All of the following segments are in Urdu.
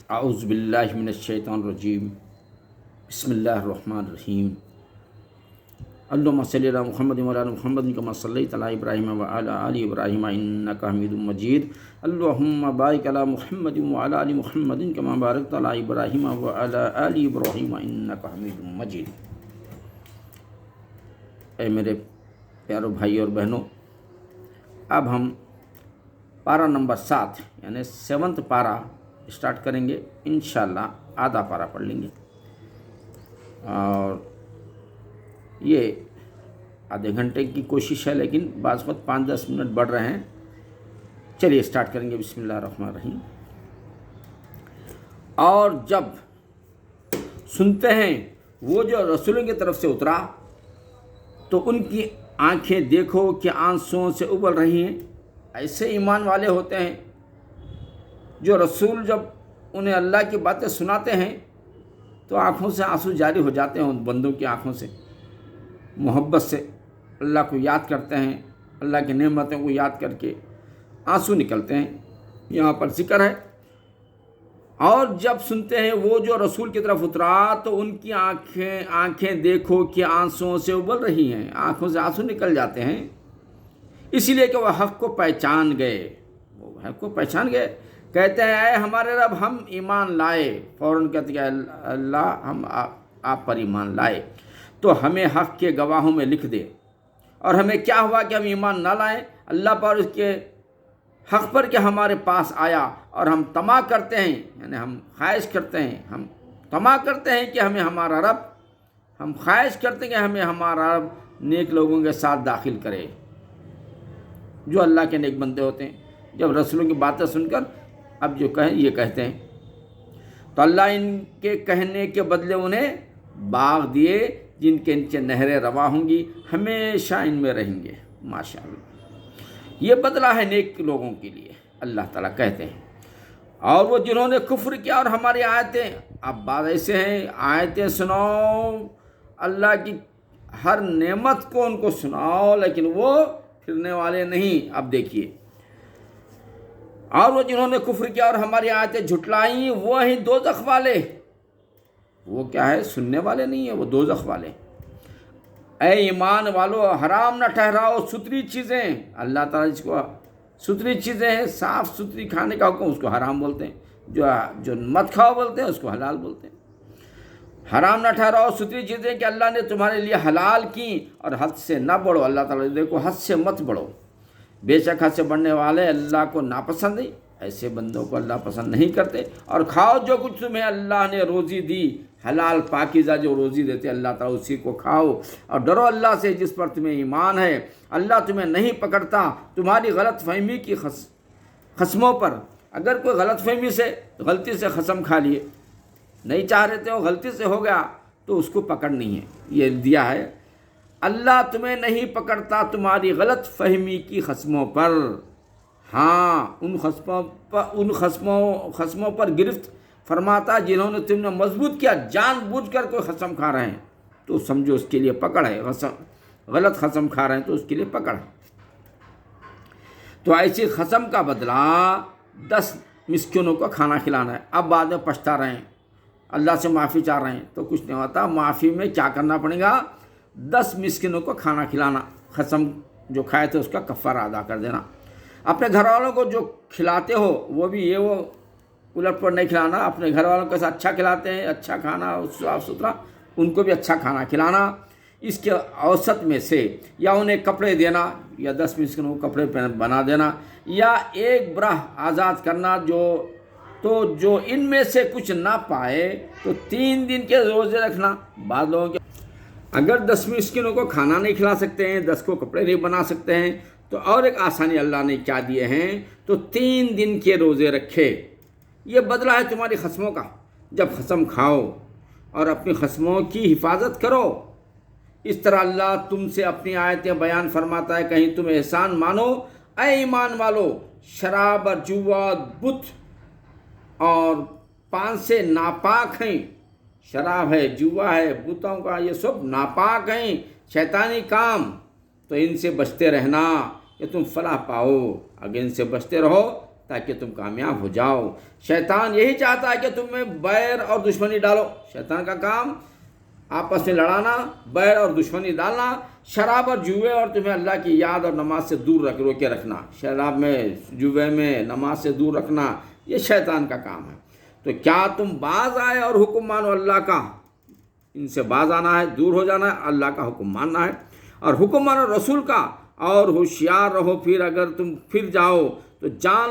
اعوذ باللہ من الشیطان الرجیم بسم اللہ الرحمن الرحیم اللہم صلی علی محمد وعلی آل محمد کما صلیت علی ابراہیم وعلی آل ابراہیم انک حمید مجید اللہم بارک علی محمد وعلی آل محمد کما بارکت علی ابراہیم وعلی آل ابراہیم انک حمید مجید۔ اے میرے پیارو بھائی اور بہنوں، اب ہم پارہ نمبر 7 یعنی 7واں پارہ اسٹارٹ کریں گے انشاءاللہ۔ آدھا پارہ پڑھ لیں گے اور یہ آدھے گھنٹے کی کوشش ہے، لیکن بعض وقت 5-10 منٹ بڑھ رہے ہیں۔ چلیے اسٹارٹ کریں گے۔ بسم اللہ الرحمن الرحیم۔ اور جب سنتے ہیں وہ جو رسولوں کی طرف سے اترا تو ان کی آنکھیں دیکھو کہ آنسوؤں سے ابل رہی ہیں۔ ایسے ایمان والے ہوتے ہیں جو رسول جب انہیں اللہ کی باتیں سناتے ہیں تو آنکھوں سے آنسو جاری ہو جاتے ہیں۔ ان بندوں کی آنکھوں سے محبت سے اللہ کو یاد کرتے ہیں، اللہ کی نعمتوں کو یاد کر کے آنسو نکلتے ہیں۔ یہاں پر ذکر ہے اور جب سنتے ہیں وہ جو رسول کی طرف اترا تو ان کی آنکھیں دیکھو کہ آنسوؤں سے ابل رہی ہیں، آنکھوں سے آنسو نکل جاتے ہیں، اسی لیے کہ وہ حق کو پہچان گئے۔ وہ حق کو پہچان گئے، کہتے ہیں اے ہمارے رب ہم ایمان لائے۔ فوراً کہتے ہیں اللہ ہم آپ پر ایمان لائے تو ہمیں حق کے گواہوں میں لکھ دے۔ اور ہمیں کیا ہوا کہ ہم ایمان نہ لائیں اللہ پر، اس کے حق پر کہ ہمارے پاس آیا، اور ہم طمع کرتے ہیں یعنی ہم خواہش کرتے ہیں، ہم طمع کرتے ہیں کہ ہمیں ہمارا رب، ہم خواہش کرتے ہیں کہ ہمیں ہمارا رب نیک لوگوں کے ساتھ داخل کرے، جو اللہ کے نیک بندے ہوتے ہیں۔ جب رسولوں کی باتیں سن کر اب جو کہیں یہ کہتے ہیں تو اللہ ان کے کہنے کے بدلے انہیں باغ دیے جن کے نیچے نہریں رواں ہوں گی، ہمیشہ ان میں رہیں گے۔ ماشاءاللہ، یہ بدلہ ہے نیک لوگوں کے لیے، اللہ تعالیٰ کہتے ہیں۔ اور وہ جنہوں نے کفر کیا اور ہماری آیتیں، اب بات ایسے ہیں آیتیں سناؤ، اللہ کی ہر نعمت کو ان کو سناؤ، لیکن وہ پھرنے والے نہیں۔ اب دیکھیے، اور وہ جنہوں نے کفر کیا اور ہماری آیتیں جھٹلائیں وہ ہی دوزخ والے۔ وہ کیا ہے؟ سننے والے نہیں ہیں، وہ دوزخ والے۔ اے ایمان والو حرام نہ ٹھہراؤ ستھری چیزیں۔ اللہ تعالیٰ جس کو ستھری چیزیں ہیں، صاف ستھری کھانے کا حکم، اس کو حرام بولتے ہیں۔ جو مت کھاؤ بولتے ہیں اس کو حلال بولتے ہیں۔ حرام نہ ٹھہراؤ ستھری چیزیں کہ اللہ نے تمہارے لیے حلال کی، اور حد سے نہ بڑھو۔ اللہ تعالیٰ دیکھو حد سے مت بڑھو، بے شک حد سے بڑھنے والے اللہ کو ناپسند ہیں، ایسے بندوں کو اللہ پسند نہیں کرتے۔ اور کھاؤ جو کچھ تمہیں اللہ نے روزی دی، حلال پاکیزہ جو روزی دیتے اللہ تعالیٰ اسی کو کھاؤ، اور ڈرو اللہ سے جس پر تمہیں ایمان ہے۔ اللہ تمہیں نہیں پکڑتا تمہاری غلط فہمی کی قسموں پر۔ اگر کوئی غلط فہمی سے غلطی سے قسم کھا لیے، نہیں چاہ رہے تھے وہ غلطی سے ہو گیا، تو اس کو پکڑ نہیں ہے، یہ دیا ہے۔ اللہ تمہیں نہیں پکڑتا تمہاری غلط فہمی کی قسموں پر، ہاں ان قسموں پر گرفت فرماتا جنہوں نے تم نے مضبوط کیا۔ جان بوجھ کر کوئی قسم کھا رہے ہیں تو سمجھو اس کے لیے پکڑ ہے، غلط قسم کھا رہے ہیں تو اس کے لیے پکڑ ہے۔ تو ایسی قسم کا بدلہ 10 مسکینوں کو کھانا کھلانا ہے۔ اب بعد میں پچھتا رہے ہیں، اللہ سے معافی چاہ رہے ہیں تو کچھ نہیں ہوتا۔ معافی میں کیا کرنا پڑے گا؟ 10 مسکینوں کو کھانا کھلانا، قسم جو کھائے تھے اس کا کفارہ ادا کر دینا۔ اپنے گھر والوں کو جو کھلاتے ہو وہ بھی یہ وہ الٹ پلٹ نہیں کھلانا، اپنے گھر والوں کے ساتھ اچھا کھلاتے ہیں، اچھا کھانا صاف ستھرا، ان کو بھی اچھا کھانا کھلانا اس کے اوسط میں سے، یا انہیں کپڑے دینا، یا 10 مسکینوں کو کپڑے بنا دینا، یا ایک برہ آزاد کرنا۔ جو ان میں سے کچھ نہ پائے تو 3 دن کے روزے رکھنا۔ بعض لوگوں کے اگر 10 مسکینوں کو کھانا نہیں کھلا سکتے ہیں، 10 کو کپڑے نہیں بنا سکتے ہیں، تو اور ایک آسانی اللہ نے کیا دیے ہیں، تو 3 دن کے روزے رکھے۔ یہ بدلہ ہے تمہاری قسموں کا۔ جب قسم کھاؤ اور اپنی قسموں کی حفاظت کرو، اس طرح اللہ تم سے اپنی آیتیں بیان فرماتا ہے۔ کہیں تم احسان مانو اے ایمان والو، شراب اور جوا بت اور پان سے ناپاک ہیں۔ شراب ہے، جوا ہے، بتوں کا یہ سب ناپاک ہیں، شیطانی کام، تو ان سے بچتے رہنا کہ تم فلاح پاؤ۔ اگر ان سے بچتے رہو تاکہ تم کامیاب ہو جاؤ۔ شیطان یہی چاہتا ہے کہ تم میں بیر اور دشمنی ڈالو۔ شیطان کا کام آپس میں لڑانا، بیر اور دشمنی ڈالنا، شراب اور جوئے اور تمہیں اللہ کی یاد اور نماز سے دور روکے رکھنا، شراب میں، جوئے میں، نماز سے دور رکھنا، یہ شیطان کا کام ہے۔ تو کیا تم باز آئے اور حکم مانو اللہ کا؟ ان سے باز آنا ہے، دور ہو جانا ہے، اللہ کا حکم ماننا ہے، اور حکم مانو رسول کا، اور ہوشیار رہو، پھر اگر تم پھر جاؤ تو جان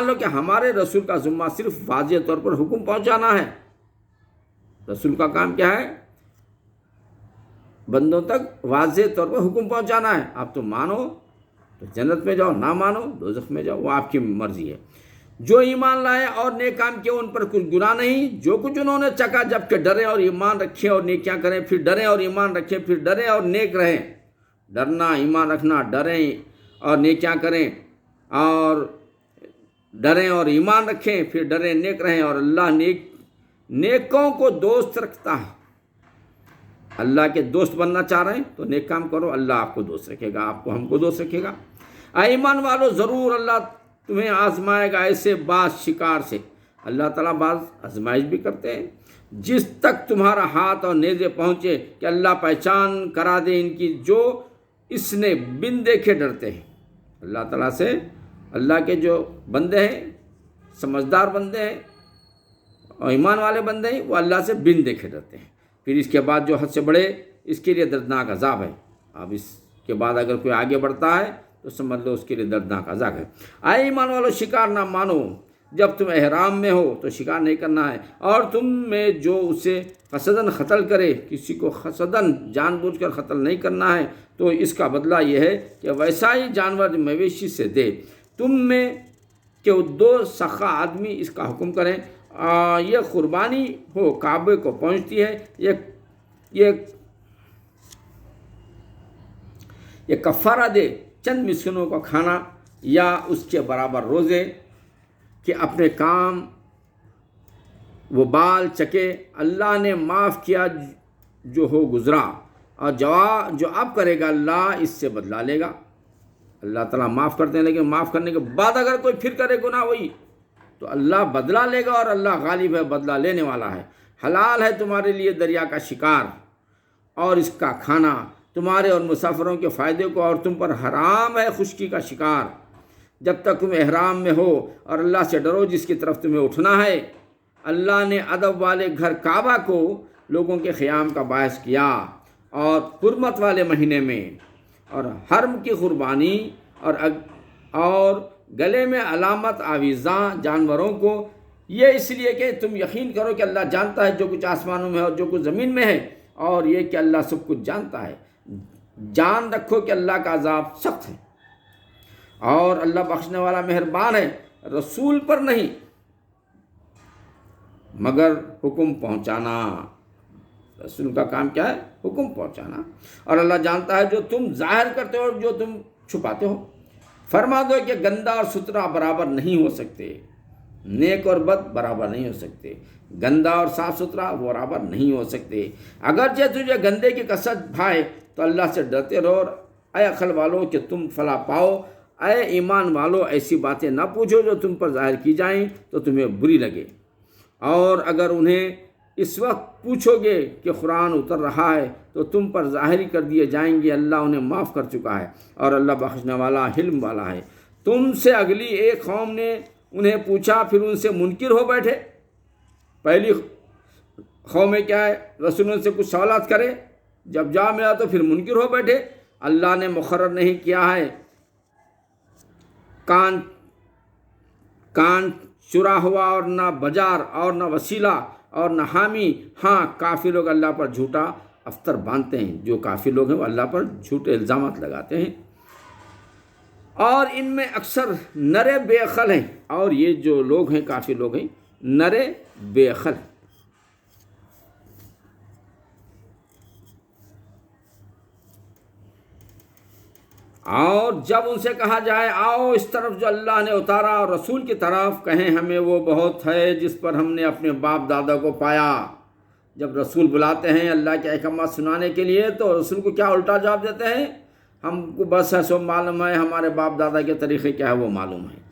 لو کہ ہمارے رسول کا ذمہ صرف واضح طور پر حکم پہنچانا ہے۔ رسول کا کام کیا ہے؟ بندوں تک واضح طور پر حکم پہنچانا ہے۔ آپ تو مانو تو جنت میں جاؤ، نہ مانو دوزخ میں جاؤ، وہ آپ کی مرضی ہے۔ جو ایمان لائے اور نیک کام کیے ان پر کچھ گناہ نہیں، جو کچھ انہوں نے چکا جب کہ ڈرے اور ایمان رکھے اور نیکیاں کریں، پھر ڈریں اور ایمان رکھیں، پھر ڈریں اور نیک رہیں۔ ڈرنا، ایمان رکھنا، ڈریں اور نیکیاں کریں، اور ڈریں اور ایمان رکھیں، پھر ڈریں نیک رہیں، اور اللہ نیکوں کو دوست رکھتا ہے۔ اللہ کے دوست بننا چاہ رہے ہیں تو نیک کام کرو، اللہ آپ کو دوست رکھے گا، آپ کو، ہم کو دوست رکھے گا۔ اے ایمان والو، ضرور اللہ تمہیں آزمائے گا ایسے بعض شکار سے۔ اللہ تعالیٰ بعض آزمائش بھی کرتے ہیں، جس تک تمہارا ہاتھ اور نیزے پہنچے کہ اللہ پہچان کرا دے ان کی جو اس نے بن دیکھے ڈرتے ہیں۔ اللہ تعالیٰ سے، اللہ کے جو بندے ہیں، سمجھدار بندے ہیں اور ایمان والے بندے ہیں، وہ اللہ سے بن دیکھے ڈرتے ہیں۔ پھر اس کے بعد جو حد سے بڑھے، اس کے لیے دردناک عذاب ہے۔ اب اس کے بعد اگر کوئی آگے بڑھتا ہے تو سمجھ لو اس کے لیے دردناک عذاب ہے۔ اے ایمان والو، شکار نہ مانو جب تم احرام میں ہو تو شکار نہیں کرنا ہے، اور تم میں جو اسے قصداً قتل کرے، کسی کو قصداً جان بوجھ کر قتل نہیں کرنا ہے، تو اس کا بدلہ یہ ہے کہ ویسا ہی جانور مویشی سے دے۔ تم میں کہ دو سخا آدمی اس کا حکم کریں، یہ قربانی ہو کعبے کو پہنچتی ہے، یہ کفارہ دے چند مسکینوں کا کھانا، یا اس کے برابر روزے، کہ اپنے کام وہ بال چکے، اللہ نے معاف کیا جو ہو گزرا، اور جو اب کرے گا اللہ اس سے بدلا لے گا۔ اللہ تعالیٰ معاف کرتے ہیں، لیکن معاف کرنے کے بعد اگر کوئی پھر کرے گناہ وہی، تو اللہ بدلا لے گا، اور اللہ غالب ہے، بدلا لینے والا ہے۔ حلال ہے تمہارے لیے دریا کا شکار اور اس کا کھانا، تمہارے اور مسافروں کے فائدے کو، اور تم پر حرام ہے خشکی کا شکار جب تک تم احرام میں ہو، اور اللہ سے ڈرو جس کی طرف تمہیں اٹھنا ہے۔ اللہ نے ادب والے گھر کعبہ کو لوگوں کے قیام کا باعث کیا، اور حرمت والے مہینے میں، اور حرم کی قربانی، اور گلے میں علامت آویزاں جانوروں کو، یہ اس لیے کہ تم یقین کرو کہ اللہ جانتا ہے جو کچھ آسمانوں میں ہے اور جو کچھ زمین میں ہے، اور یہ کہ اللہ سب کچھ جانتا ہے۔ جان رکھو کہ اللہ کا عذاب سخت ہے، اور اللہ بخشنے والا مہربان ہے۔ رسول پر نہیں مگر حکم پہنچانا۔ رسول کا کام کیا ہے؟ حکم پہنچانا، اور اللہ جانتا ہے جو تم ظاہر کرتے ہو اور جو تم چھپاتے ہو۔ فرما دو کہ گندا اور ستھرا برابر نہیں ہو سکتے، نیک اور بد برابر نہیں ہو سکتے، گندا اور صاف ستھرا برابر نہیں ہو سکتے۔ اگرچہ تجھے گندے کی کثرت بھائے تو اللہ سے ڈرتے رہو، اور اے عقل والو کہ تم فلاح پاؤ۔ اے ایمان والو، ایسی باتیں نہ پوچھو جو تم پر ظاہر کی جائیں تو تمہیں بری لگے، اور اگر انہیں اس وقت پوچھو گے کہ قرآن اتر رہا ہے تو تم پر ظاہری کر دیے جائیں گے۔ اللہ انہیں معاف کر چکا ہے، اور اللہ بخشنے والا، حلم والا ہے۔ تم سے اگلی ایک قوم نے انہیں پوچھا، پھر ان سے منکر ہو بیٹھے۔ پہلی قوم میں کیا ہے؟ رسولوں سے کچھ سوالات کرے، جب جا ملا تو پھر منکر ہو بیٹھے۔ اللہ نے مقرر نہیں کیا ہے کان چرا ہوا، اور نہ بجار، اور نہ وسیلہ، اور نہ حامی۔ ہاں، کافی لوگ اللہ پر جھوٹا افطر باندھتے ہیں۔ جو کافی لوگ ہیں وہ اللہ پر جھوٹے الزامات لگاتے ہیں، اور ان میں اکثر نرے بے عقل ہیں، اور یہ جو لوگ ہیں، کافی لوگ ہیں، نرے بے عقل ہیں۔ اور جب ان سے کہا جائے آؤ اس طرف جو اللہ نے اتارا، اور رسول کی طرف، کہیں ہمیں وہ بہت ہے جس پر ہم نے اپنے باپ دادا کو پایا۔ جب رسول بلاتے ہیں اللہ کے احکامات سنانے کے لیے تو رسول کو کیا الٹا جواب دیتے ہیں؟ ہم کو بس ہے سو معلوم ہے، ہمارے باپ دادا کے طریقے کیا ہے وہ معلوم ہے۔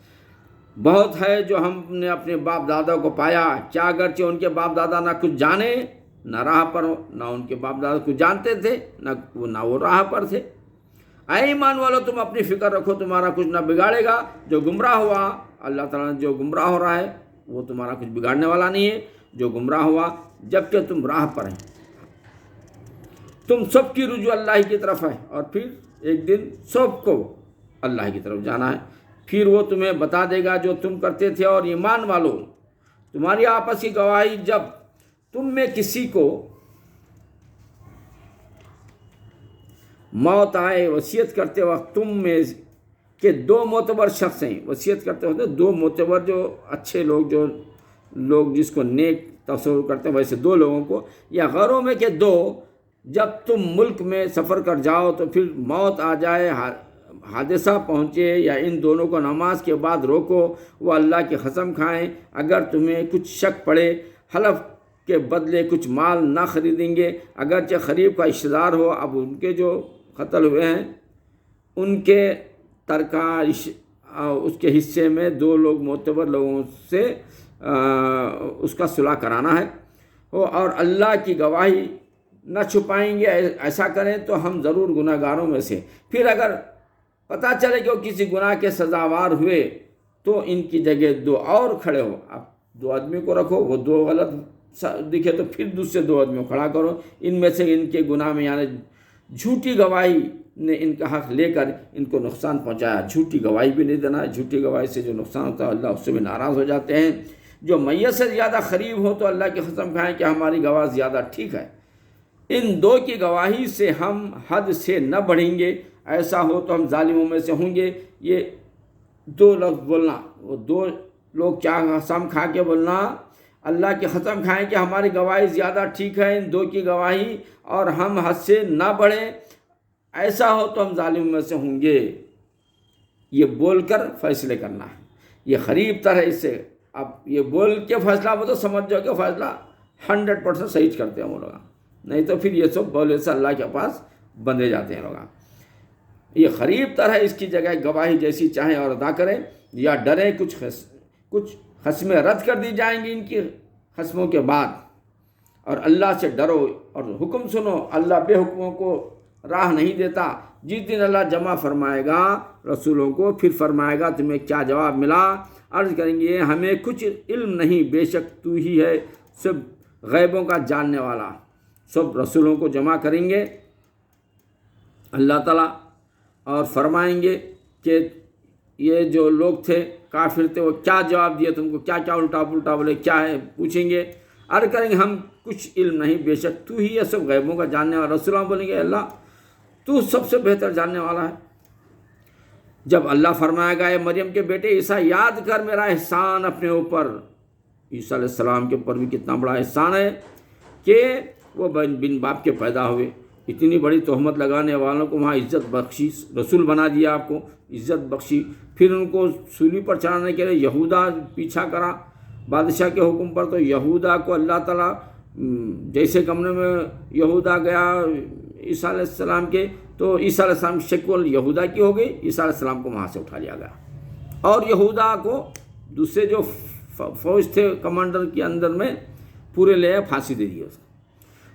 بہت ہے جو ہم نے اپنے باپ دادا کو پایا، کیا اگرچہ ان کے باپ دادا نہ کچھ جانے نہ راہ پر ہو، نہ ان کے باپ دادا کچھ جانتے تھے نہ وہ راہ پر تھے۔ اے ایمان والو، تم اپنی فکر رکھو، تمہارا کچھ نہ بگاڑے گا جو گمراہ ہوا۔ اللہ تعالیٰ نے جو گمراہ ہو رہا ہے وہ تمہارا کچھ بگاڑنے والا نہیں ہے، جو گمراہ ہوا جبکہ تم راہ پر ہیں۔ تم سب کی رجوع اللہ کی طرف ہے، اور پھر ایک دن سب کو اللہ کی طرف جانا ہے، پھر وہ تمہیں بتا دے گا جو تم کرتے تھے۔ اور ایمان والو، تمہاری آپس کی گواہی جب تم میں کسی کو موت آئے وصیت کرتے وقت، تم میں کہ دو معتبر شخص ہیں، وصیت کرتے ہوتے دو معتبر جو اچھے لوگ، جو لوگ جس کو نیک تصور کرتے ہیں، ویسے دو لوگوں کو، یا غیروں میں کہ دو، جب تم ملک میں سفر کر جاؤ تو پھر موت آ جائے، حادثہ پہنچے، یا ان دونوں کو نماز کے بعد روکو، وہ اللہ کی قسم کھائیں اگر تمہیں کچھ شک پڑے، حلف کے بدلے کچھ مال نہ خریدیں گے، اگرچہ قریب کا رشتہ دار ہو۔ اب ان کے جو قتل ہوئے ہیں ان کے ترکہ اس کے حصے میں دو لوگ معتبر لوگوں سے اس کا صلح کرانا ہے، اور اللہ کی گواہی نہ چھپائیں گے، ایسا کریں تو ہم ضرور گناہ گاروں میں سے۔ پھر اگر پتہ چلے کہ وہ کسی گناہ کے سزاوار ہوئے تو ان کی جگہ دو اور کھڑے ہو۔ اب دو آدمی کو رکھو، وہ دو غلط دکھے تو پھر دوسرے دو آدمیوں کھڑا کرو، ان میں سے ان کے گناہ میں، یعنی جھوٹی گواہی نے ان کا حق لے کر ان کو نقصان پہنچایا۔ جھوٹی گواہی بھی نہیں دینا ہے، جھوٹی گواہی سے جو نقصان ہوتا ہے اللہ اس سے بھی ناراض ہو جاتے ہیں۔ جو میت سے زیادہ قریب ہو تو اللہ کی قسم کھائیں کہ ہماری گواہ زیادہ ٹھیک ہے، ان دو کی گواہی سے ہم حد سے نہ بڑھیں گے، ایسا ہو تو ہم ظالموں میں سے ہوں گے۔ یہ دو لفظ بولنا، وہ دو لوگ کیا قسم کھا کے بولنا، اللہ کی قسم کھائیں کہ ہماری گواہی زیادہ ٹھیک ہے، ان دو کی گواہی، اور ہم حد سے نہ بڑھیں، ایسا ہو تو ہم ظالموں میں سے ہوں گے۔ یہ بول کر فیصلے کرنا ہے، یہ قریب تر ہے اس سے۔ اب یہ بول کے فیصلہ ہو تو سمجھ جاؤ کہ فیصلہ 100% صحیح کرتے ہیں وہ لوگ، نہیں تو پھر یہ سب بولے سے اللہ کے پاس بندھے جاتے ہیں لوگ۔ یہ قریب تر ہے، اس کی جگہ گواہی جیسی چاہیں اور ادا کریں، یا ڈریں کچھ قسمیں رد کر دی جائیں گی ان کی قسموں کے بعد، اور اللہ سے ڈرو اور حکم سنو، اللہ بے حکموں کو راہ نہیں دیتا۔ جس دن اللہ جمع فرمائے گا رسولوں کو، پھر فرمائے گا تمہیں کیا جواب ملا، عرض کریں گے ہمیں کچھ علم نہیں، بے شک تو ہی ہے سب غیبوں کا جاننے والا۔ سب رسولوں کو جمع کریں گے اللہ تعالیٰ، اور فرمائیں گے کہ یہ جو لوگ تھے کافر تھے وہ کیا جواب دیے تم کو، کیا کیا الٹا پلٹا بولے، کیا ہے پوچھیں گے، عرض کریں گے ہم کچھ علم نہیں، بے شک تو ہی ہے سب غیبوں کا جاننے والا۔ رسولوں بولیں گے اللہ تو سب سے بہتر جاننے والا ہے۔ جب اللہ فرمائے گا اے مریم کے بیٹے عیسیٰ، یاد کر میرا احسان اپنے اوپر، عیسیٰ علیہ السلام کے اوپر بھی کتنا بڑا احسان ہے کہ وہ بن باپ کے پیدا ہوئے، اتنی بڑی تہمت لگانے والوں کو وہاں عزت بخشی، رسول بنا دیا آپ کو، عزت بخشی، پھر ان کو سولی پر چڑھانے کے لیے یہودا پیچھا کرا بادشاہ کے حکم پر، تو یہودا کو اللہ تعالیٰ جیسے کمرے میں یہودا گیا عیسیٰ علیہ السلام کے، تو عیسیٰ علیہ السلام شکل یہودا کی ہو گئی، عیسیٰ علیہ السلام کو وہاں سے اٹھا لیا گیا، اور یہودا کو دوسرے جو فوج تھے کمانڈر کے اندر میں پورے لے پھانسی دے دی اس کو۔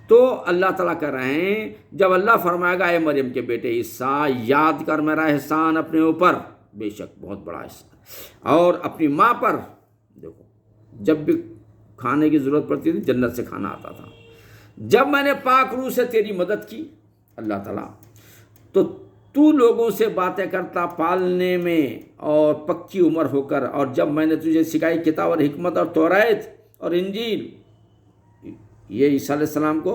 تو اللہ تعالیٰ کہہ رہے ہیں جب اللہ فرمائے گا اے مریم کے بیٹے عیسیٰ، یاد کر میرا احسان اپنے اوپر، بے شک بہت بڑا احسان، اور اپنی ماں پر، دیکھو جب بھی کھانے کی ضرورت پڑتی تھی جنت سے کھانا آتا تھا، جب میں نے پاک روح سے تیری مدد کی اللہ تعالیٰ، تو لوگوں سے باتیں کرتا پالنے میں اور پکی عمر ہو کر، اور جب میں نے تجھے سکھائی کتاب اور حکمت اور توریت اور انجیل، یہ عیسیٰ علیہ السلام کو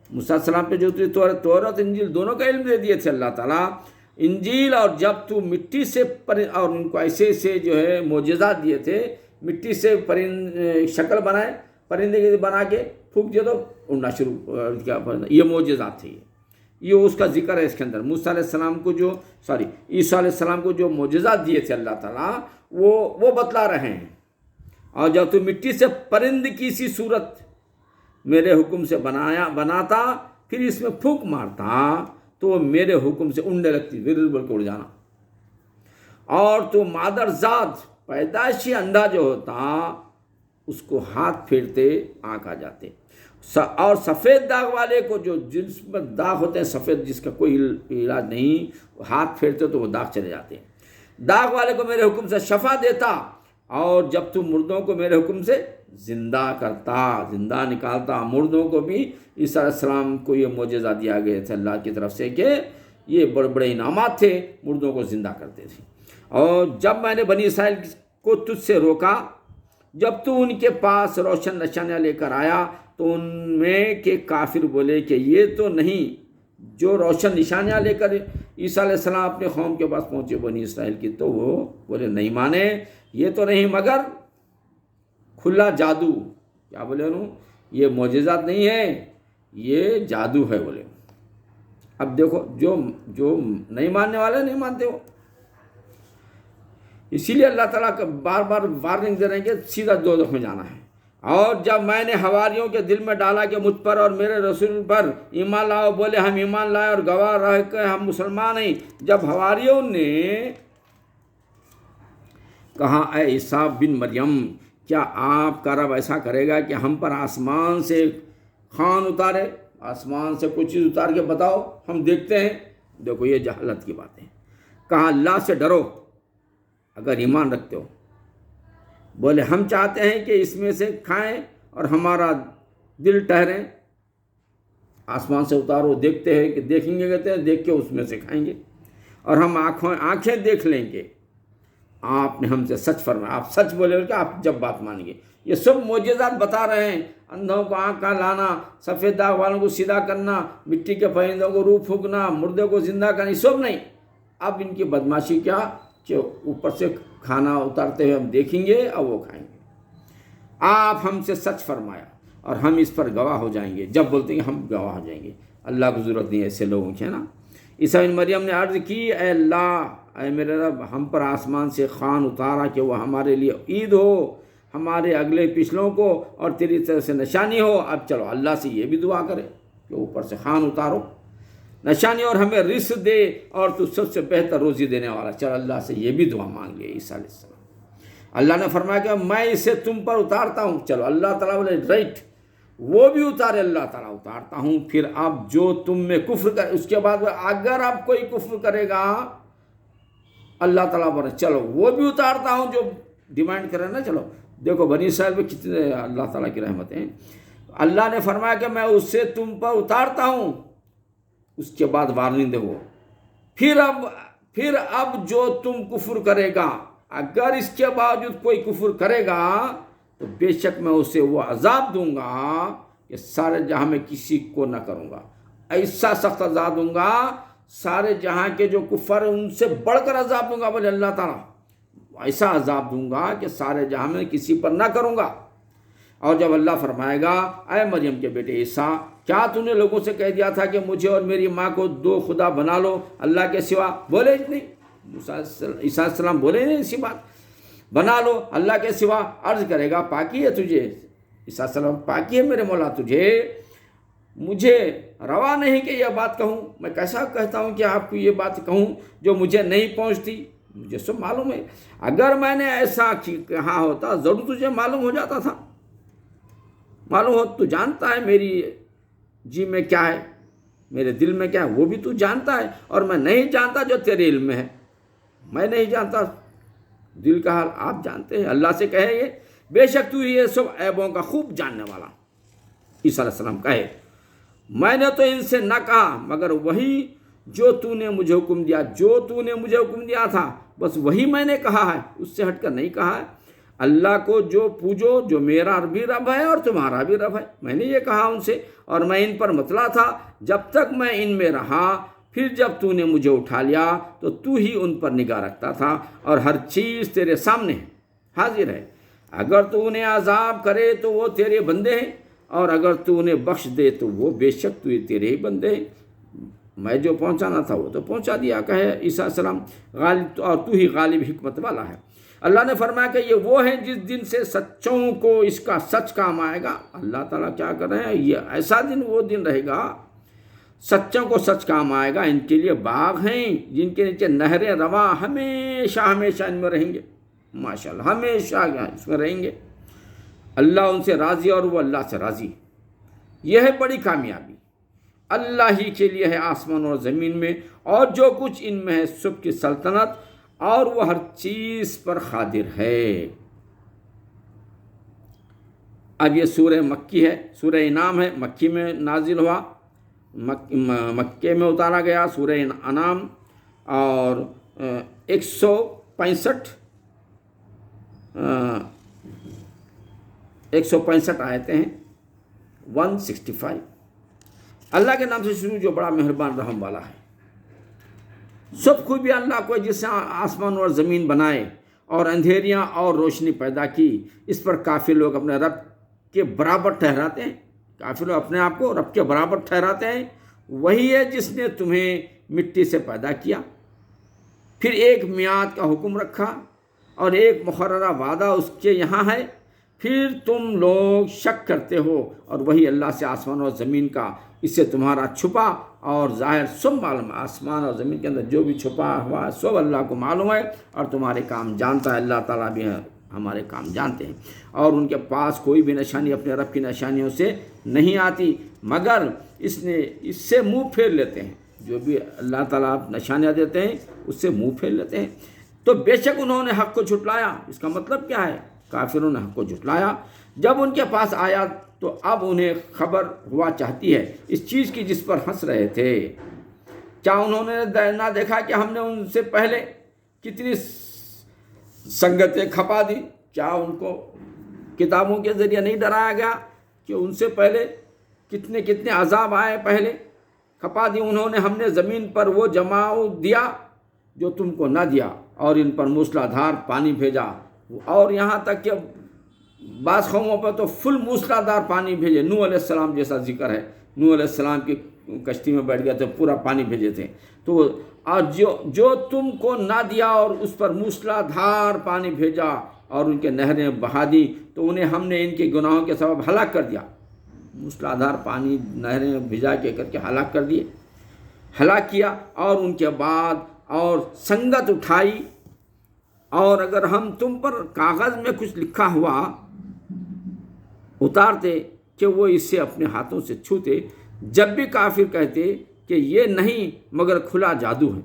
موسیٰ علیہ السلام پہ جو توریت اور انجیل دونوں کا علم دے دیے تھے اللہ تعالیٰ، انجیل، اور جب تو مٹی سے اور ان کو ایسے ایسے جو ہے معجزات دیے تھے، مٹی سے شکل بنائے، پرندے کی بنا کے پھونک دیا تو اڑنا شروع کیا، یہ معجزات تھے، یہ اس کا ذکر ہے اس کے اندر۔ موسیٰ علیہ السلام کو عیسیٰ علیہ السلام کو جو معجزات دیے تھے اللہ تعالیٰ وہ بتلا رہے ہیں، اور جب تو مٹی سے پرند کی سی صورت میرے حکم سے بناتا، پھر اس میں پھونک مارتا تو میرے حکم سے اڑنے لگتی، بول کے اڑ جانا، اور تو مادر ذات پیدائشی اندھا جو ہوتا اس کو ہاتھ پھیرتے آنکھ آ جاتے، اور سفید داغ والے کو جو جس پر داغ ہوتے ہیں سفید، جس کا کوئی علاج نہیں، ہاتھ پھیرتے تو وہ داغ چلے جاتے ہیں۔ داغ والے کو میرے حکم سے شفا دیتا، اور جب تو مردوں کو میرے حکم سے زندہ کرتا، زندہ نکالتا۔ مردوں کو بھی عیسیٰ علیہ السلام کو یہ معجزہ دیا گیا تھا اللہ کی طرف سے کہ یہ بڑے بڑے انعامات تھے، مردوں کو زندہ کرتے تھے۔ اور جب میں نے بنی اسرائیل کو تجھ سے روکا، جب تو ان کے پاس روشن نشانیاں لے کر آیا، تو ان میں کے کافر بولے کہ یہ تو نہیں، جو روشن نشانیاں لے کر عیسیٰ علیہ السلام اپنے قوم کے پاس پہنچے بنی اسرائیل کی، تو وہ بولے نہیں مانے، یہ تو نہیں مگر کھلا جادو۔ کیا بولے انہوں؟ یہ معجزات نہیں ہے، یہ جادو ہے بولے۔ اب دیکھو جو نہیں ماننے والے نہیں مانتے ہو، اسی لیے اللہ تعالیٰ کا بار بار وارننگ دے رہے ہیں کہ سیدھا دوزخ میں جانا ہے۔ اور جب میں نے حواریوں کے دل میں ڈالا کہ مجھ پر اور میرے رسول پر ایمان لاؤ، بولے ہم ایمان لائے اور گواہ رہ کے ہم مسلمان ہیں۔ جب حواریوں نے کہا اے عیسیٰ بن مریم، کیا آپ کا رب ایسا کرے گا کہ ہم پر آسمان سے خوان اتارے، آسمان سے کوئی چیز اتار کے بتاؤ ہم دیکھتے ہیں؟ دیکھو یہ جہالت کی باتیں۔ کہا اللہ سے ڈرو اگر ایمان رکھتے ہو۔ بولے ہم چاہتے ہیں کہ اس میں سے کھائیں اور ہمارا دل ٹھہرے، آسمان سے اتارو، دیکھتے ہیں کہ دیکھیں گے، کہتے ہیں دیکھ کے اس میں سے کھائیں گے اور ہم آنکھیں دیکھ لیں گے۔ آپ نے ہم سے سچ فرمایا، آپ سچ بولے کہ آپ جب بات مانیں گے۔ یہ سب معجزات بتا رہے ہیں، اندھوں کو آنکھ کا لانا، سفید داغ والوں کو سیدھا کرنا، مٹی کے پرندوں کو روح پھونکنا، مردے کو زندہ کرنا، یہ سب نہیں۔ اب ان کی بدماشی کیا کہ اوپر سے کھانا اتارتے ہوئے ہم دیکھیں گے اور وہ کھائیں گے۔ آپ ہم سے سچ فرمایا اور ہم اس پر گواہ ہو جائیں گے۔ جب بولتے ہیں ہم گواہ ہو جائیں گے، اللہ کو ضرورت نہیں ایسے لوگوں کی، ہے نا۔ عیسیٰ بن مریم نے عرض کی اے اللہ، اے میرے رب، ہم پر آسمان سے خوان اتارا کہ وہ ہمارے لیے عید ہو، ہمارے اگلے پچھلوں کو، اور تیری طرف سے نشانی ہو۔ اب چلو اللہ سے یہ بھی دعا کرے کہ اوپر سے خوان اتارو، نشانی، اور ہمیں رزق دے، اور تو سب سے بہتر روزی دینے والا۔ چلو اللہ سے یہ بھی دعا مانگ لے عیسیٰ علیہ السلام۔ اللہ نے فرمایا کہ میں اسے تم پر اتارتا ہوں۔ چلو اللہ تعالیٰ بولے رائٹ، وہ بھی اتارے، اللہ تعالیٰ اتارتا ہوں۔ پھر اب جو تم میں کفر کرے، اس کے بعد اگر اب کوئی کفر کرے گا، اللہ تعالیٰ بولے چلو وہ بھی اتارتا ہوں، جو ڈیمانڈ کرے نا۔ چلو دیکھو بنی اسرائیل میں کتنے اللہ تعالیٰ کی رحمتیں۔ اللہ نے فرمایا کہ میں اس سے تم پر اتارتا ہوں، اس کے بعد وارننگ دے وہ، پھر اب جو تم کفر کرے گا، اگر اس کے باوجود کوئی کفر کرے گا تو بے شک میں اسے وہ عذاب دوں گا کہ سارے جہاں میں کسی کو نہ کروں گا۔ ایسا سخت عذاب دوں گا، سارے جہاں کے جو کفر ہیں ان سے بڑھ کر عذاب دوں گا، بولے اللہ تعالیٰ ایسا عذاب دوں گا کہ سارے جہاں میں کسی پر نہ کروں گا۔ اور جب اللہ فرمائے گا اے مریم کے بیٹے عیسیٰ، کیا تو نے لوگوں سے کہہ دیا تھا کہ مجھے اور میری ماں کو دو خدا بنا لو اللہ کے سوا؟ بولے نہیں، عیسیٰ علیہ السلام بولے نہیں اسی بات، بنا لو اللہ کے سوا۔ عرض کرے گا پاکی ہے تجھے عیسیٰ علیہ السلام، پاکی ہے میرے مولا تجھے، مجھے روا نہیں کہ یہ بات کہوں۔ میں کیسا کہتا ہوں کہ آپ کو یہ بات کہوں جو مجھے نہیں پہنچتی؟ مجھے سب معلوم ہے، اگر میں نے ایسا کہا ہوتا ضرور تجھے معلوم ہو جاتا تھا، معلوم ہو، تو جانتا ہے میری جی میں کیا ہے، میرے دل میں کیا ہے، وہ بھی تو جانتا ہے، اور میں نہیں جانتا جو تیرے علم میں ہے، میں نہیں جانتا دل کا حال، آپ جانتے ہیں۔ اللہ سے کہے یہ بے شک تو یہ سب عیبوں کا خوب جاننے والا۔ عیسیٰ علیہ السلام کہے میں نے تو ان سے نہ کہا مگر وہی جو تو نے مجھے حکم دیا، جو تو نے مجھے حکم دیا تھا بس وہی میں نے کہا ہے، اس سے ہٹ کر نہیں کہا ہے۔ اللہ کو جو پوجو، جو میرا بھی رب ہے اور تمہارا بھی رب ہے، میں نے یہ کہا ان سے، اور میں ان پر مطلع تھا جب تک میں ان میں رہا، پھر جب تو نے مجھے اٹھا لیا تو تو ہی ان پر نگاہ رکھتا تھا، اور ہر چیز تیرے سامنے حاضر ہے۔ اگر تو انہیں عذاب کرے تو وہ تیرے بندے ہیں، اور اگر تو انہیں بخش دے تو وہ بے شک تو تیرے ہی بندے ہیں۔ میں جو پہنچانا تھا وہ تو پہنچا دیا، کہے عیسیٰ علیہ السلام، غالب اور تو ہی غالب حکمت والا ہے۔ اللہ نے فرمایا کہ یہ وہ ہیں جس دن سے سچوں کو اس کا سچ کام آئے گا۔ اللہ تعالیٰ کیا کر رہے ہیں، یہ ایسا دن وہ دن رہے گا سچوں کو سچ کام آئے گا، ان کے لیے باغ ہیں جن کے نیچے نہریں رواں ہمیشہ ہمیشہ ان میں رہیں گے، ماشاءاللہ ہمیشہ اس میں رہیں گے۔ اللہ ان سے راضی اور وہ اللہ سے راضی۔ یہ ہے بڑی کامیابی، اللہ ہی کے لیے ہے آسمان اور زمین میں اور جو کچھ ان میں ہے، سب کی سلطنت، اور وہ ہر چیز پر قادر ہے۔ اب یہ سورہ مکی ہے، سورہ انعام ہے، مکی میں نازل ہوا، مکے میں اتارا گیا سورہ انعام، اور 165 آیتیں ہیں، 165۔ اللہ کے نام سے شروع جو بڑا مہربان رحم والا ہے۔ سب خوبی اللہ کو، جس نے آسمان اور زمین بنائے اور اندھیریاں اور روشنی پیدا کی، اس پر کافر لوگ اپنے رب کے برابر ٹھہراتے ہیں، کافر لوگ اپنے آپ کو رب کے برابر ٹھہراتے ہیں۔ وہی ہے جس نے تمہیں مٹی سے پیدا کیا، پھر ایک میعاد کا حکم رکھا اور ایک مقررہ وعدہ اس کے یہاں ہے، پھر تم لوگ شک کرتے ہو، اور وہی اللہ سے آسمان اور زمین کا، اس سے تمہارا چھپا اور ظاہر سب معلوم ہے۔ آسمان اور زمین کے اندر جو بھی چھپا ہوا ہے سب اللہ کو معلوم ہے، اور تمہارے کام جانتا ہے، اللہ تعالیٰ بھی ہمارے کام جانتے ہیں۔ اور ان کے پاس کوئی بھی نشانی اپنے رب کی نشانیوں سے نہیں آتی، مگر اس سے منہ پھیر لیتے ہیں۔ جو بھی اللہ تعالیٰ نشانیاں دیتے ہیں اس سے منہ پھیر لیتے ہیں۔ تو بے شک انہوں نے حق کو جھٹلایا، اس کا مطلب کیا ہے؟ کافروں نے حق کو جھٹلایا جب ان کے پاس آیا، تو اب انہیں خبر ہوا چاہتی ہے اس چیز کی جس پر ہنس رہے تھے۔ کیا انہوں نے نہ دیکھا کہ ہم نے ان سے پہلے کتنی سنگتیں کھپا دی؟ کیا ان کو کتابوں کے ذریعے نہیں ڈرایا گیا کہ ان سے پہلے کتنے عذاب آئے؟ پہلے کھپا دی انہوں نے، ہم نے زمین پر وہ جماؤ دیا جو تم کو نہ دیا، اور ان پر موسلا دھار پانی بھیجا، اور یہاں تک کہ بعض قوموں پر تو فل موسلا دھار پانی بھیجے۔ نوح علیہ السلام جیسا ذکر ہے، نوح علیہ السلام کی کشتی میں بیٹھ گئے تو پورا پانی بھیجے تھے۔ تو اور جو تم کو نہ دیا اور اس پر موسلا دھار پانی بھیجا اور ان کے نہریں بہا دی، تو انہیں ہم نے ان کے گناہوں کے سبب ہلاک کر دیا۔ موسلا دھار پانی نہریں بھیجا کے کر کے ہلاک کیا، اور ان کے بعد اور سنگت اٹھائی۔ اور اگر ہم تم پر کاغذ میں کچھ لکھا ہوا اتارتے کہ وہ اسے اپنے ہاتھوں سے چھوتے، جب بھی کافر کہتے کہ یہ نہیں مگر کھلا جادو ہے،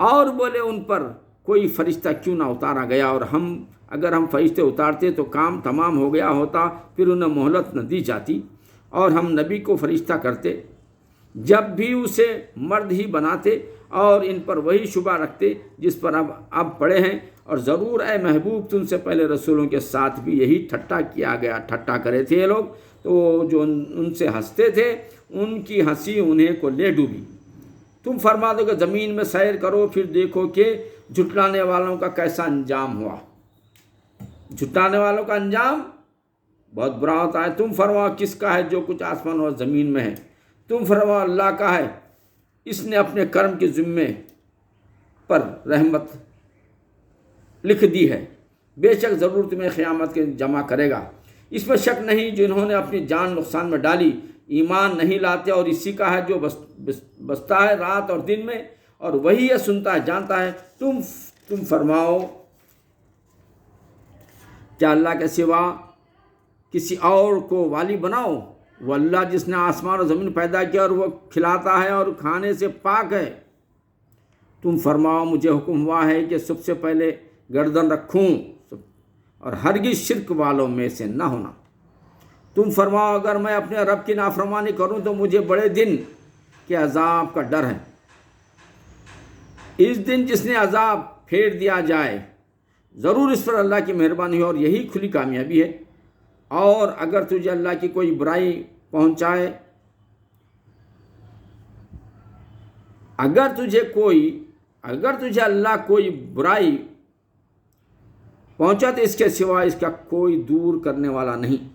اور بولے ان پر کوئی فرشتہ کیوں نہ اتارا گیا، اور اگر ہم فرشتے اتارتے تو کام تمام ہو گیا ہوتا، پھر انہیں مہلت نہ دی جاتی، اور ہم نبی کو فرشتہ کرتے جب بھی اسے مرد ہی بناتے، اور ان پر وہی شبہ رکھتے جس پر اب پڑے ہیں۔ اور ضرور اے محبوب تم سے پہلے رسولوں کے ساتھ بھی یہی ٹھٹا کرے تھے یہ لوگ، تو جو ان سے ہنستے تھے ان کی ہنسی انہیں کو لے ڈوبی۔ تم فرما دو کہ زمین میں سیر کرو، پھر دیکھو کہ جھٹلانے والوں کا کیسا انجام ہوا۔ جھٹلانے والوں کا انجام بہت برا ہوتا ہے۔ تم فرماؤ کس کا ہے جو کچھ آسمان اور زمین میں ہے؟ تم فرماؤ اللہ کا ہے، اس نے اپنے کرم کے ذمے پر رحمت لکھ دی ہے، بے شک ضرور تمہیں قیامت کے جمع کرے گا۔ اس میں شک نہیں جنہوں نے اپنی جان نقصان میں ڈالی، ایمان نہیں لاتے، اور اسی کا ہے جو بستا ہے رات اور دن میں، اور وہی ہے سنتا ہے جانتا ہے۔ تم فرماؤ کیا اللہ کے سوا کسی اور کو والی بناؤ؟ وہ اللہ جس نے آسمان اور زمین پیدا کیا اور وہ کھلاتا ہے اور کھانے سے پاک ہے۔ تم فرماؤ مجھے حکم ہوا ہے کہ سب سے پہلے گردن رکھوں اور ہرگز شرک والوں میں سے نہ ہونا۔ تم فرماؤ اگر میں اپنے رب کی نافرمانی کروں تو مجھے بڑے دن کے عذاب کا ڈر ہے۔ اس دن جس نے عذاب پھیر دیا جائے، ضرور اس پر اللہ کی مہربانی ہے اور یہی کھلی کامیابی ہے۔ اور اگر تجھے اللہ کی کوئی برائی پہنچائے، اگر تجھے اللہ کوئی برائی پہنچا تو اس کے سوا اس کا کوئی دور کرنے والا نہیں،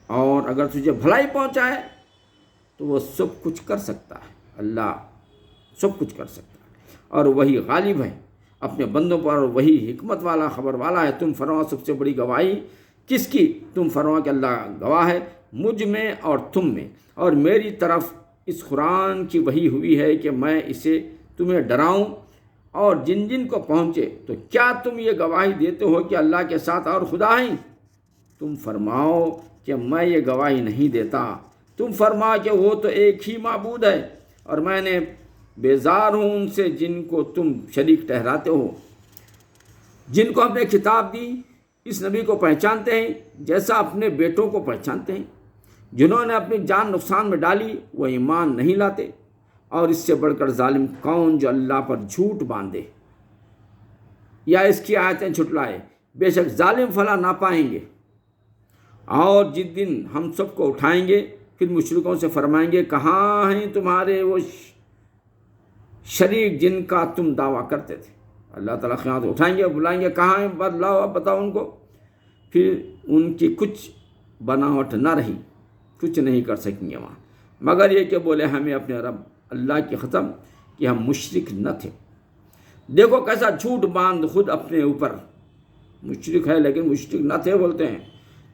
اور اگر تجھے بھلائی پہنچائے تو وہ سب کچھ کر سکتا ہے۔ اللہ سب کچھ کر سکتا ہے اور وہی غالب ہے اپنے بندوں پر، اور وہی حکمت والا خبر والا ہے۔ تم فرما سب سے بڑی گواہی کس کی؟ تم فرما کہ اللہ گواہ ہے مجھ میں اور تم میں، اور میری طرف اس قرآن کی وحی ہوئی ہے کہ میں اسے تمہیں ڈراؤں اور جن جن کو پہنچے۔ تو کیا تم یہ گواہی دیتے ہو کہ اللہ کے ساتھ اور خدا ہیں؟ تم فرماؤ کہ میں یہ گواہی نہیں دیتا۔ تم فرماؤ کہ وہ تو ایک ہی معبود ہے، اور میں نے بیزار ہوں ان سے جن کو تم شریک ٹھہراتے ہو، جن کو ہم نے کتاب دی اس نبی کو پہچانتے ہیں جیسا اپنے بیٹوں کو پہچانتے ہیں۔ جنہوں نے اپنی جان نقصان میں ڈالی وہ ایمان نہیں لاتے، اور اس سے بڑھ کر ظالم کون جو اللہ پر جھوٹ باندھے یا اس کی آیتیں جھٹلائے۔ بے شک ظالم فلاح نہ پائیں گے۔ اور جس دن ہم سب کو اٹھائیں گے پھر مشرکوں سے فرمائیں گے کہاں ہیں تمہارے وہ شریک جن کا تم دعویٰ کرتے تھے۔ اللہ تعالیٰ قیامت اٹھائیں گے، بلائیں گے کہاں ہیں، بدلاؤ اب بتاؤ ان کو۔ پھر ان کی کچھ بناوٹ نہ رہی، کچھ نہیں کر سکیں گے وہاں، مگر یہ کہ بولے ہمیں اپنے رب اللہ کی قسم کہ ہم مشرک نہ تھے۔ دیکھو کیسا جھوٹ باندھ خود اپنے اوپر، مشرک ہے لیکن مشرک نہ تھے بولتے ہیں۔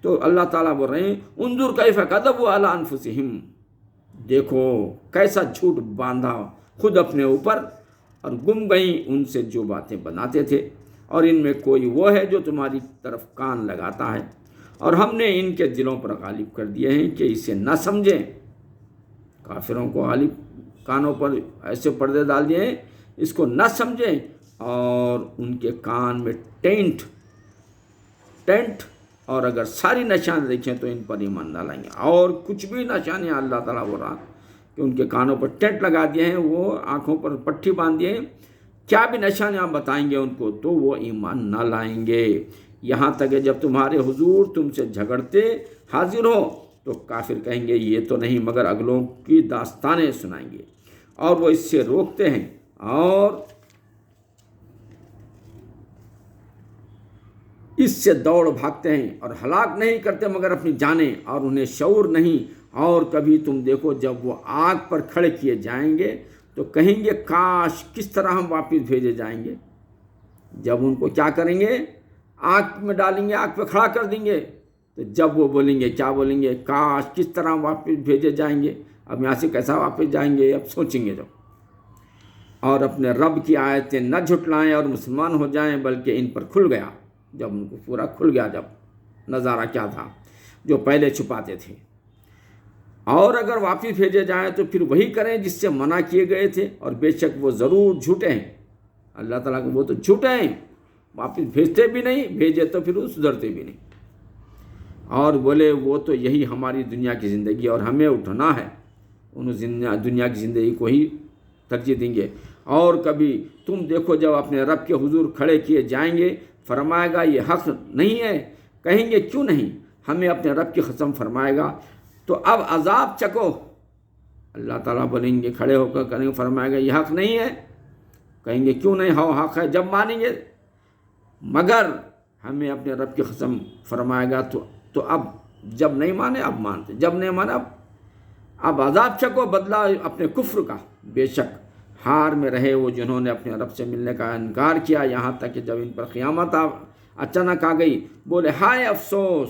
تو اللہ تعالیٰ بول رہے ہیں انظر کیف کذبوا علی انفسہم، دیکھو کیسا جھوٹ باندھا خود اپنے اوپر، اور گم گئیں ان سے جو باتیں بناتے تھے۔ اور ان میں کوئی وہ ہے جو تمہاری طرف کان لگاتا ہے، اور ہم نے ان کے دلوں پر غالب کر دیے ہیں کہ اسے نہ سمجھیں۔ کافروں کو غالب کانوں پر ایسے پردے ڈال دیے ہیں اس کو نہ سمجھیں، اور ان کے کان میں ٹینٹ، اور اگر ساری نشان دیکھیں تو ان پر ایمان نہ لائیں گے۔ اور کچھ بھی نشانیاں اللہ تعالیٰ بول رہا کہ ان کے کانوں پر ٹینٹ لگا دیے ہیں، وہ آنکھوں پر پٹھی باندھ دیے ہیں، کیا بھی نشانیاں بتائیں گے ان کو تو وہ ایمان نہ لائیں گے۔ یہاں تک کہ جب تمہارے حضور تم سے جھگڑتے حاضر ہو تو کافر کہیں گے یہ تو نہیں مگر اگلوں کی داستانیں سنائیں گے، اور وہ اس سے روکتے ہیں اور اس سے دوڑ بھاگتے ہیں، اور ہلاک نہیں کرتے مگر اپنی جانیں، اور انہیں شعور نہیں۔ اور کبھی تم دیکھو جب وہ آگ پر کھڑے کیے جائیں گے تو کہیں گے کاش کس طرح ہم واپس بھیجے جائیں گے۔ جب ان کو کیا کریں گے، آگ میں ڈالیں گے، آگ پہ کھڑا کر دیں گے، تو جب وہ بولیں گے کیا بولیں گے، کاش کس طرح واپس بھیجے جائیں گے۔ اب یہاں سے کیسا واپس جائیں گے اب سوچیں گے جب۔ اور اپنے رب کی آیتیں نہ جھٹلائیں اور مسلمان ہو جائیں، بلکہ ان پر کھل گیا، جب ان کو پورا کھل گیا، جب نظارہ کیا تھا جو پہلے چھپاتے تھے۔ اور اگر واپس بھیجے جائیں تو پھر وہی کریں جس سے منع کیے گئے تھے، اور بے شک وہ ضرور جھوٹے ہیں۔ اللہ تعالیٰ کو وہ تو جھوٹے ہیں، واپس بھیجتے بھی نہیں، بھیجے تو پھر سدھرتے بھی نہیں۔ اور بولے وہ تو یہی ہماری دنیا کی زندگی اور ہمیں اٹھنا ہے، انہوں دنیا کی زندگی کو ہی ترجیح دیں گے۔ اور کبھی تم دیکھو جب اپنے رب کے حضور کھڑے کیے جائیں گے، فرمائے گا یہ حق نہیں ہے، کہیں گے کیوں نہیں، ہمیں اپنے رب کی قسم، فرمائے گا تو اب عذاب چکو۔ اللہ تعالیٰ بولیں گے کھڑے ہو کر کریں گے، فرمائے گا یہ حق نہیں ہے، کہیں گے کیوں نہیں، ہو حق ہے، جب مانیں گے، مگر ہمیں اپنے رب کی قسم، فرمائے گا تو اب جب نہیں مانے اب مانتے، جب نہیں مانے اب عذاب چکو بدلہ اپنے کفر کا۔ بے شک ہار میں رہے وہ جنہوں نے اپنے رب سے ملنے کا انکار کیا، یہاں تک کہ جب ان پر قیامت اچانک آ گئی، بولے ہائے افسوس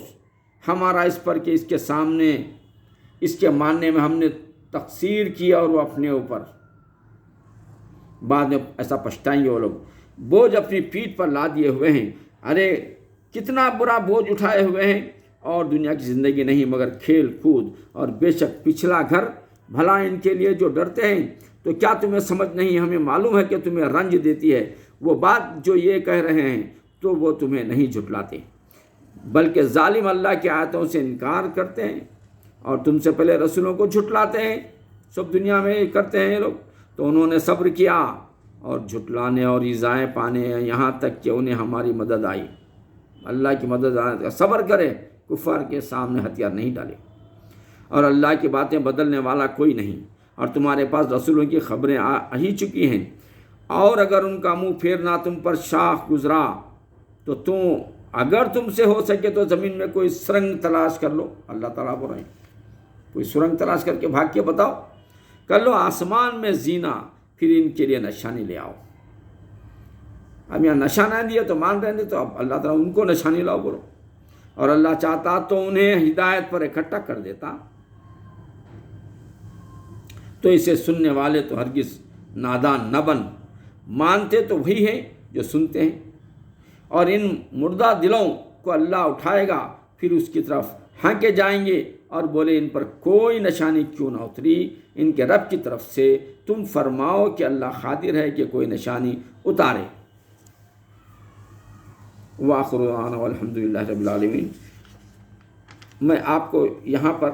ہمارا اس پر کہ اس کے سامنے اس کے ماننے میں ہم نے تقصیر کیا، اور وہ اپنے اوپر بعد میں ایسا پچھتائیں گے۔ وہ لوگ بوجھ اپنی پیٹھ پر لا دیے ہوئے ہیں، ارے کتنا برا بوجھ اٹھائے ہوئے ہیں، اور دنیا کی زندگی نہیں مگر کھیل کود، اور بے شک پچھلا گھر بھلا ان کے لیے جو ڈرتے ہیں۔ تو کیا تمہیں سمجھ نہیں، ہمیں معلوم ہے کہ تمہیں رنج دیتی ہے وہ بات جو یہ کہہ رہے ہیں، تو وہ تمہیں نہیں جھٹلاتے، بلکہ ظالم اللہ کی آیتوں سے انکار کرتے ہیں اور تم سے پہلے رسولوں کو جھٹلاتے ہیں۔ سب دنیا میں کرتے ہیں یہ لوگ۔ تو انہوں نے صبر کیا اور جھٹلانے اور ایذائیں پانے یہاں تک کہ انہیں ہماری مدد آئی۔ اللہ کی مدد آنے کا صبر کرے، کفار کے سامنے ہتھیار نہیں ڈالے، اور اللہ کی باتیں بدلنے والا کوئی نہیں۔ اور تمہارے پاس رسولوں کی خبریں آ ہی چکی ہیں، اور اگر ان کا منہ پھیرنا تم پر شاخ گزرا تو اگر تم سے ہو سکے تو زمین میں کوئی سرنگ تلاش کر لو۔ اللہ تعالیٰ بول رہے ہیں کوئی سرنگ تلاش کر کے بھاگ کے بتاؤ، کر لو آسمان میں زینہ، پھر ان کے لیے نشانی لے آؤ۔ اب یہاں نشانہ دیا تو مان رہے ہیں، تو اب اللہ تعالیٰ ان کو نشانی لاؤ بولو، اور اللہ چاہتا تو انہیں ہدایت پر اکٹھا کر دیتا۔ تو اسے سننے والے تو ہرگز نادان نہ بن، مانتے تو وہی ہیں جو سنتے ہیں۔ اور ان مردہ دلوں کو اللہ اٹھائے گا، پھر اس کی طرف ہانکے جائیں گے اور بولے ان پر کوئی نشانی کیوں نہ اتری ان کے رب کی طرف سے، تم فرماؤ کہ اللہ قادر ہے کہ کوئی نشانی اتارے۔ وآخر دعوانا والحمد للہ رب العالمین۔ میں آپ کو یہاں پر